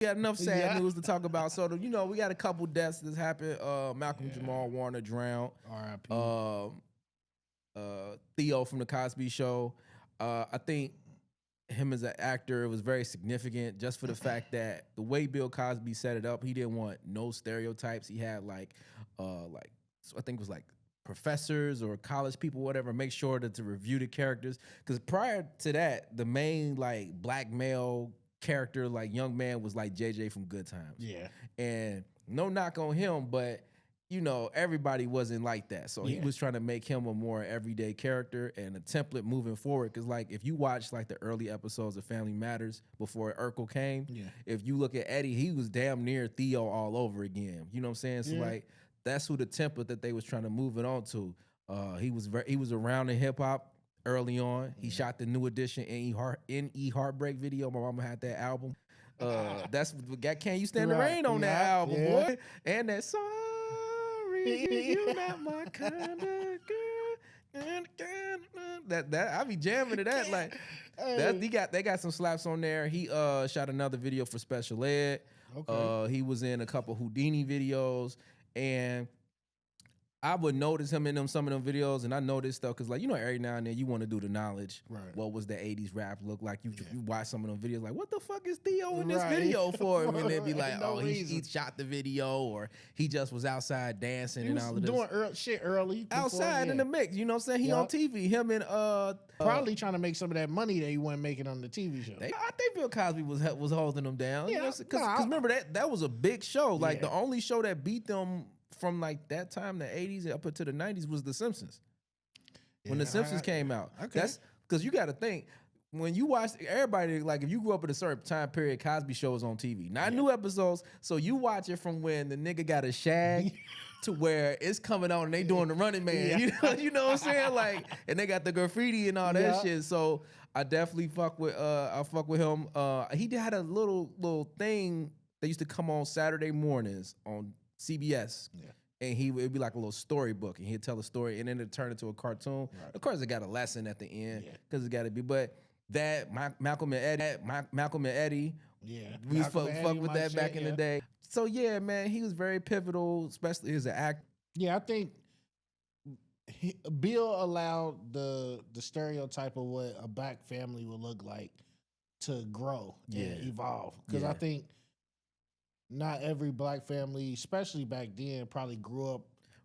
We got enough sad news to talk about. So, we got a couple deaths that's happened. Malcolm-Jamal Warner drowned. R.I.P. Theo from the Cosby Show. I think him as an actor was very significant just for the fact that the way Bill Cosby set it up, he didn't want no stereotypes. He had I think it was like professors or college people, whatever, make sure to review the characters. Because prior to that, the main like black male character, like young man, was like JJ from Good Times. Yeah. And no knock on him, but everybody wasn't like that. So he was trying to make him a more everyday character and a template moving forward. Because like if you watch like the early episodes of Family Matters before Urkel came, if you look at Eddie, he was damn near Theo all over again. You know what I'm saying? So like that's who the template that they was trying to move it on to. He was around in hip hop early on. He shot the New Edition NE Heartbreak video. My mama had that album. That's got Can You Stand the Rain on that album, boy. And that Sorry, You're Not My Kind of Girl. That I be jamming to that. Like they got some slaps on there. He shot another video for Special Ed. Okay. He was in a couple Houdini videos, and I would notice him in some of them videos, and I noticed stuff because, like, every now and then you want to do the knowledge. Right. What was the 80s rap look like? You watch some of them videos, like, what the fuck is Theo in this video for? And they'd be like, he shot the video, or he just was outside dancing and all of this. Doing shit early. Outside in the mix, you know what I'm saying? He on TV. Him and probably trying to make some of that money that he wasn't making on the TV show. I think Bill Cosby was holding them down. Yeah, because remember that was a big show. Like the only show that beat them from like that time, the 80s up into the 90s, was The Simpsons. When The Simpsons came out. Okay. That's because you got to think, when you watch, everybody, like if you grew up in a certain time period, Cosby Show was on TV. Not new episodes, so you watch it from when the nigga got a shag to where it's coming on and they doing the Running Man. You know what I'm saying? Like, and they got the graffiti and all that shit. So I definitely fuck with him. He had a little thing that used to come on Saturday mornings on CBS, and it'd be like a little storybook, and he'd tell a story, and then it'd turn into a cartoon. Right. Of course, it got a lesson at the end because it got to be. But that Malcolm and Eddie, we used to fuck with that back in the day. So yeah, man, he was very pivotal, especially as an actor. Yeah, I think Bill allowed the stereotype of what a black family would look like to grow and evolve. Because I think not every black family, especially back then, probably grew up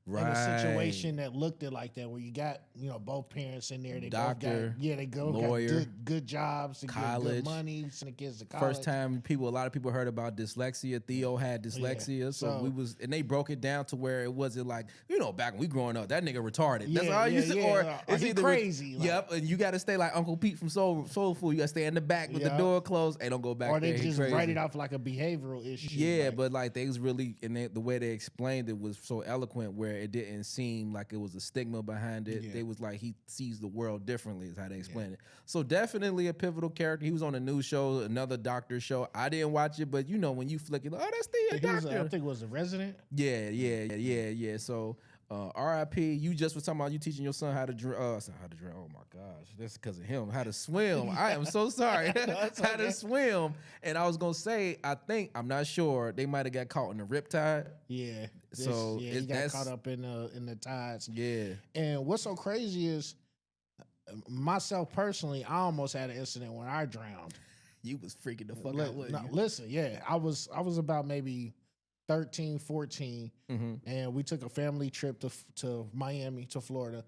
in a situation that looked it like that, where you got both parents in there. They doctor, lawyer, got good jobs, and college, good money, send the kids to college. First time a lot of people heard about dyslexia. Theo had dyslexia, so and they broke it down to where it wasn't like back when we growing up, that nigga retarded. That's all you said, or it's either crazy. Yep, and you got to stay like Uncle Pete from Soul Food. You got to stay in the back with the door closed. Hey, don't go back. Or they just write it off like a behavioral issue. Yeah, but like they was really, and the way they explained it was so eloquent, where it didn't seem like it was a stigma behind it. They was like, he sees the world differently, is how they explained it. So definitely a pivotal character. He was on a news show, another doctor show. I didn't watch it, but when you flick it, oh, that's the doctor. I think it was a resident. Yeah. So R.I.P. You just was talking about you teaching your son how to drink. Oh my gosh, that's because of him. How to swim. I am so sorry. How to swim. And I was gonna say, I'm not sure, they might have got caught in the riptide. Yeah. So he got caught up in the tides. Yeah. And what's so crazy is, myself personally, I almost had an incident when I drowned. You was freaking the fuck out. No, listen, I was about maybe 13, 14, and we took a family trip to Miami, to Florida.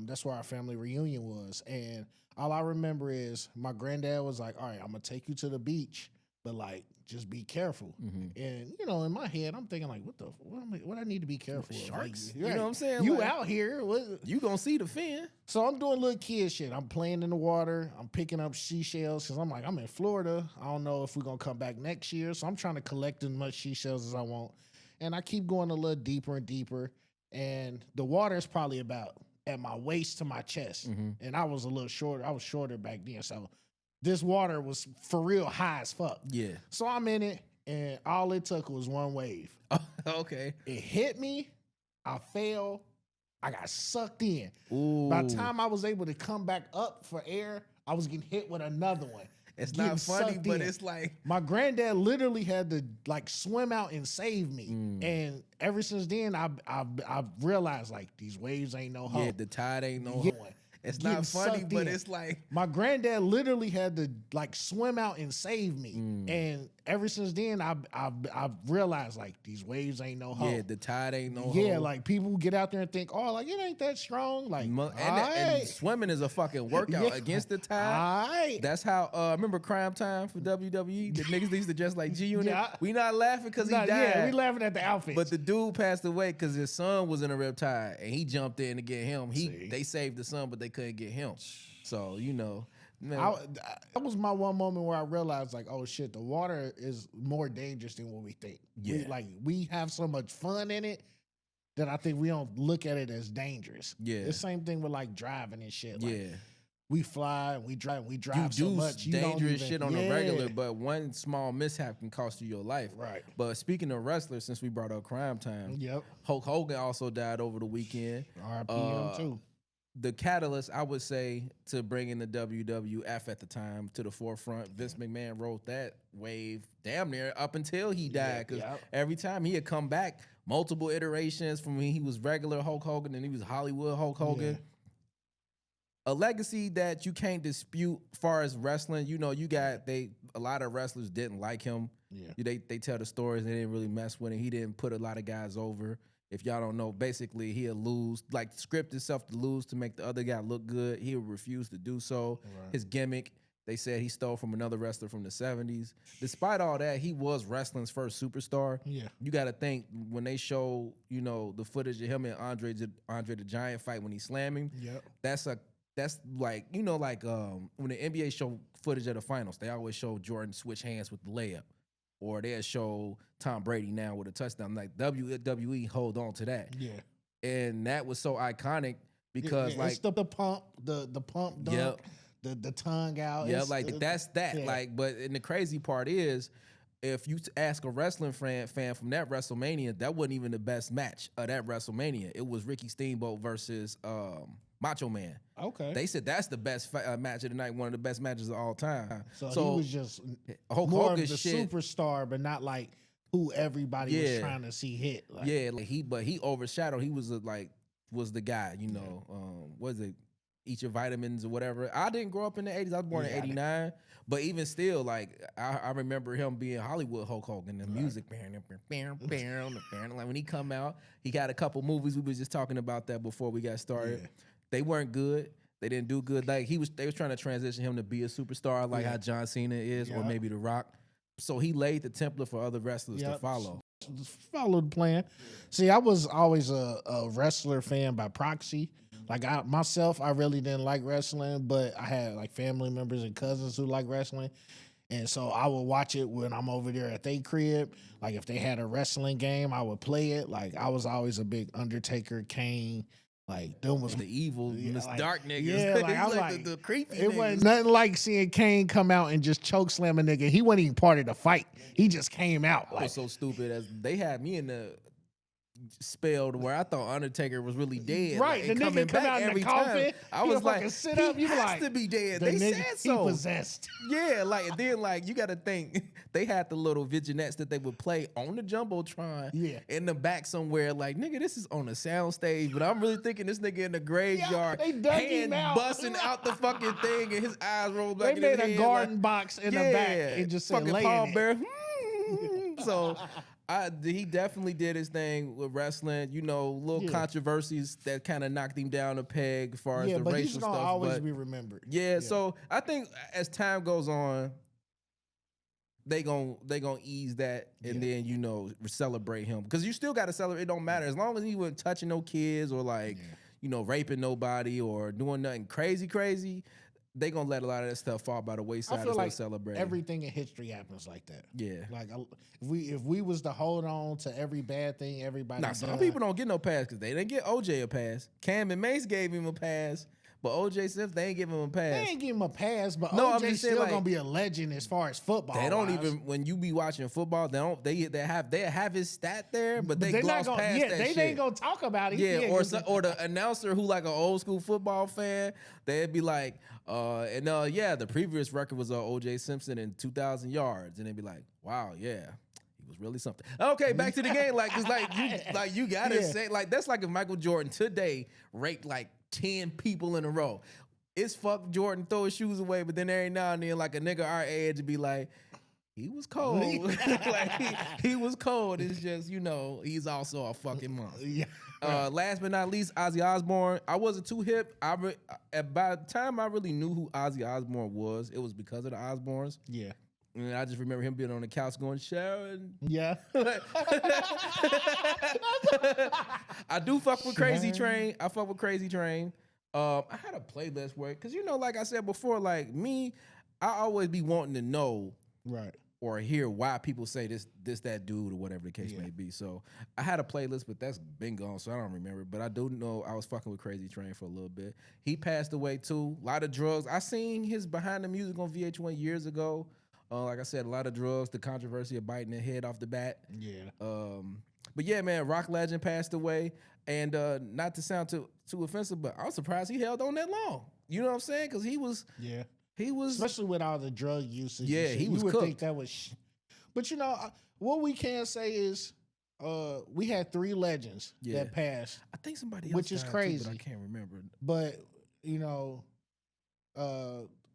That's where our family reunion was. And all I remember is my granddad was like, all right, I'm going to take you to the beach, but like, just be careful. And, in my head, I'm thinking like, what I need to be careful of? Sharks? Like, you know what I'm saying? You out here. You going to see the fin. So I'm doing little kid shit. I'm playing in the water. I'm picking up seashells because I'm like, I'm in Florida. I don't know if we're going to come back next year. So I'm trying to collect as much seashells as I want. And I keep going a little deeper and deeper. And the water is probably about at my waist to my chest. And I was a little shorter. I was shorter back then. So this water was for real high as fuck. Yeah. So I'm in it, and all it took was one wave. Okay. It hit me. I fell. I got sucked in. Ooh. By the time I was able to come back up for air, I was getting hit with another one. It's not funny, but it's like my granddad literally had to like swim out and save me, and ever since then, I've realized like these waves ain't no hope. Yeah, the tide ain't no hope. It's not funny, but it's like my granddad literally had to like swim out and save me, and ever since then, I've realized like these waves ain't no hope. Yeah, the tide ain't no hope. Yeah, like people get out there and think, oh, like it ain't that strong. Like, and swimming is a fucking workout against the tide. That's how. Remember Crime Time for WWE? The niggas used to dress like G Unit. We not laughing because he died. Yeah, we laughing at the outfits. But the dude passed away because his son was in a riptide, and he jumped in to get him. They saved the son, but they couldn't get him. So you know, that was my one moment where I realized like, oh shit, the water is more dangerous than what we think. Yeah, we have so much fun in it that I think we don't look at it as dangerous. Yeah, the same thing with like driving and shit. Like, yeah. We fly, we drive you so much. You dangerous shit on a regular, but one small mishap can cost you your life. Right. But speaking of wrestlers, since we brought up Crime Time, Hulk Hogan also died over the weekend. R.I.P. him too. The catalyst, I would say, to bringing the WWF at the time to the forefront, Vince McMahon rode that wave damn near up until he died. Because every time he had come back, multiple iterations from when he was regular Hulk Hogan and he was Hollywood Hulk Hogan. Yeah. A legacy that you can't dispute as far as wrestling. You know, a lot of wrestlers didn't like him. Yeah. They tell the stories, they didn't really mess with him. He didn't put a lot of guys over. If y'all don't know, basically he'll lose, like script himself to lose to make the other guy look good. He would refuse to do so. Right. His gimmick, they said he stole from another wrestler from the 70s. Despite all that, he was wrestling's first superstar. Yeah. You got to think when they show, you know, the footage of him and Andre the Giant fight when he slammed him. Yep. That's like, you know, like when the NBA show footage of the finals, they always show Jordan switch hands with the layup. Or they'll show Tom Brady now with a touchdown. Like WWE hold on to that. Yeah. And that was so iconic because like it's the pump, the pump dunk, the tongue out. Yeah, that's that. Yeah. Like, but and the crazy part is if you ask a wrestling fan from that WrestleMania, that wasn't even the best match of that WrestleMania. It was Ricky Steamboat versus Macho Man. Okay. They said that's the best match of the night, one of the best matches of all time. So he was just more of the superstar, but not like who everybody was trying to see hit. Like, he overshadowed. He was the guy, you know. Was it eat your vitamins or whatever? I didn't grow up in the 80s. I was born in 89. But even still, like I remember him being Hollywood Hulk Hogan, the music, like when he come out, he got a couple movies. We was just talking about that before we got started. Yeah. They weren't good. They didn't do good. Like they was trying to transition him to be a superstar, like how John Cena is, or maybe The Rock. So he laid the template for other wrestlers to follow. Follow the plan. See, I was always a wrestler fan by proxy. Like I really didn't like wrestling, but I had like family members and cousins who like wrestling. And so I would watch it when I'm over there at their crib. Like if they had a wrestling game, I would play it. Like I was always a big Undertaker, Kane. Like them was the evil, dark niggas. Yeah, like I was like the creepy. It niggas. wasn't nothing like seeing Kane come out and just choke slam a nigga. He wasn't even part of the fight. He just came out. I was so stupid as they had me in the spell to where I thought Undertaker was really dead. Right, like, the nigga come out in the coffin. I was like, sit up. You has like to be dead. They said so. He possessed. Yeah, like and then like you got to think they had the little vignettes that they would play on the jumbotron. In the back somewhere. Like nigga, this is on a sound stage, but I'm really thinking this nigga in the graveyard, hand busting out the fucking thing, and his eyes roll back. They made a garden box in the back and just said, "Lay Paul Bear." So. He definitely did his thing with wrestling. You know, little controversies that kind of knocked him down a peg as far as the but racial he's gonna stuff. Always be remembered. Yeah, so I think as time goes on, they gonna ease that and then you know celebrate him because you still got to celebrate. It don't matter as long as he wasn't touching no kids or like you know raping nobody or doing nothing crazy. They gonna let a lot of that stuff fall by the wayside. I feel like celebrating. Everything in history happens like that. Yeah, like if we was to hold on to every bad thing everybody. Some people don't get no pass because they didn't get OJ a pass. Cam and Mace gave him a pass, But O.J. Simpson, they ain't giving him a pass. They ain't give him a pass, but No, I'm OJ just saying, still like, gonna be a legend as far as football. They don't wise. even when you be watching football, they have his stat there, but they they're gloss not gonna, past that they shit. ain't gonna talk about it. Yeah, or the announcer who like an old school football fan, they'd be like, the previous record was O.J. Simpson in 2,000 yards, and they'd be like, wow, yeah. Was really something. Okay, back to the game. Like, cause you gotta say, like, that's like if Michael Jordan today raped like 10 people in a row. It's fuck Jordan throw his shoes away, but then every now and then, like a nigga our age would be like, he was cold. Like he was cold. It's just, he's also a fucking monster. Yeah. Last but not least, Ozzy Osbourne. I wasn't too hip. By the time I really knew who Ozzy Osbourne was, it was because of the Osbournes. Yeah. And I just remember him being on the couch going, Sharon. Yeah. I do fuck with Crazy Train. I fuck with Crazy Train. I had a playlist where, because, like I said before, like me, I always be wanting to know. Right. Or hear why people say this, that dude, or whatever the case may be. So I had a playlist, but that's been gone, so I don't remember. But I do know I was fucking with Crazy Train for a little bit. He passed away too. A lot of drugs. I seen his behind the music on VH1 years ago. Like I said, a lot of drugs, the controversy of biting the head off the bat. Yeah. But yeah, man, rock legend passed away. And not to sound too offensive, but I was surprised he held on that long. You know what I'm saying? Because he was... Yeah. He was... Especially with all the drug usage. Yeah, he was You would cooked. think that was... But, what we can say is we had 3 legends that passed. I think somebody else which is died crazy. Too, but I can't remember. But,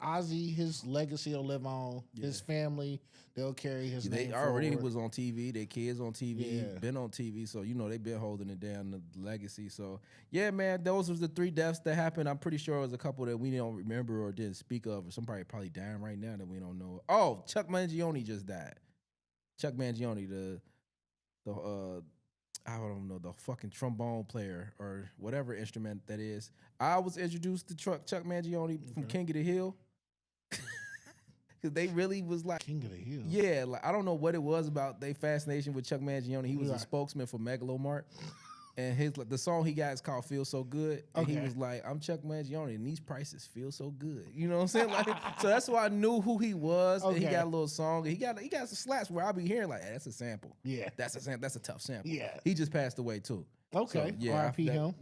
Ozzy, his legacy will live on. Yeah. His family, they'll carry his name They already forward. was on TV. Their kids on TV, Yeah. been on TV. So, they've been holding it down, the legacy. So, yeah, man, those was the 3 deaths that happened. I'm pretty sure it was a couple that we don't remember or didn't speak of. Or somebody probably dying right now that we don't know. Oh, Chuck Mangione just died. Chuck Mangione, the I don't know, the fucking trombone player or whatever instrument that is. I was introduced to Chuck Mangione from King of the Hill. Because they really was like... King of the Hill. Yeah, like I don't know what it was about their fascination with Chuck Mangione. He was a spokesman for Megalomart. And the song he got is called Feel So Good. And he was like, I'm Chuck Mangione, and these prices feel so good. You know what I'm saying? Like, so that's why I knew who he was. And he got a little song. He got some slaps where I'll be hearing like, hey, that's a sample. Yeah. That's a tough sample. Yeah. He just passed away too. Okay. So, yeah, R.I.P. him.